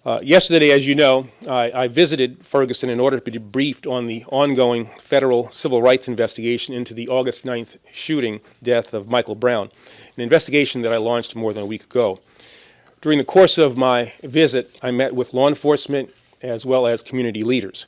Yesterday, as you know, I visited Ferguson in order to be briefed on the ongoing federal civil rights investigation into the August 9th shooting death of Michael Brown, an investigation that I launched more than a week ago. During the course of my visit, I met with law enforcement as well as community leaders.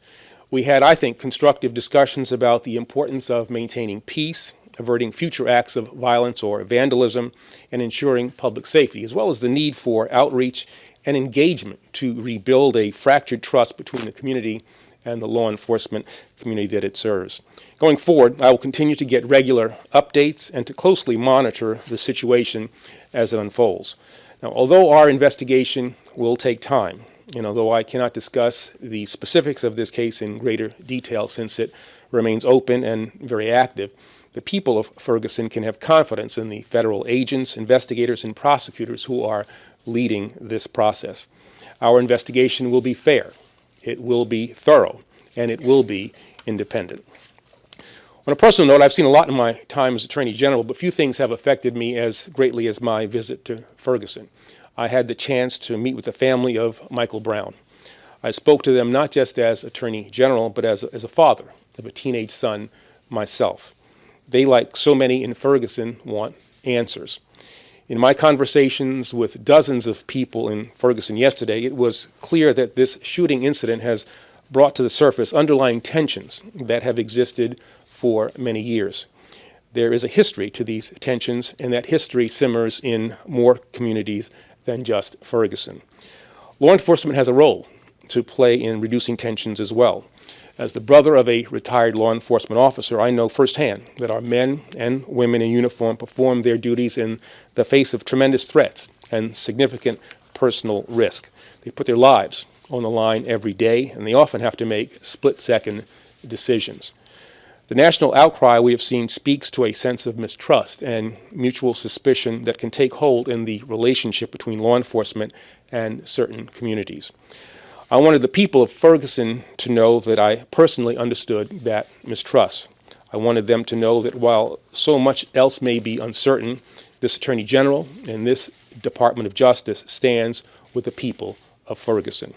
We had, I think, constructive discussions about the importance of maintaining peace, averting future acts of violence or vandalism, and ensuring public safety, as well as the need for outreach and engagement to rebuild a fractured trust between the community and the law enforcement community that it serves. Going forward, I will continue to get regular updates and to closely monitor the situation as it unfolds. Now, although our investigation will take time, and although I cannot discuss the specifics of this case in greater detail since it remains open and very active, the people of Ferguson can have confidence in the federal agents, investigators, and prosecutors who are leading this process. Our investigation will be fair, it will be thorough, and it will be independent. On a personal note, I've seen a lot in my time as Attorney General, but few things have affected me as greatly as my visit to Ferguson. I had the chance to meet with the family of Michael Brown. I spoke to them not just as Attorney General, but as a father of a teenage son myself. They, like so many in Ferguson, want answers. In my conversations with dozens of people in Ferguson yesterday, it was clear that this shooting incident has brought to the surface underlying tensions that have existed for many years. There is a history to these tensions, and that history simmers in more communities than just Ferguson. Law enforcement has a role to play in reducing tensions as well. As the brother of a retired law enforcement officer, I know firsthand that our men and women in uniform perform their duties in the face of tremendous threats and significant personal risk. They put their lives on the line every day, and they often have to make split-second decisions. The national outcry we have seen speaks to a sense of mistrust and mutual suspicion that can take hold in the relationship between law enforcement and certain communities. I wanted the people of Ferguson to know that I personally understood that mistrust. I wanted them to know that while so much else may be uncertain, this Attorney General and this Department of Justice stands with the people of Ferguson.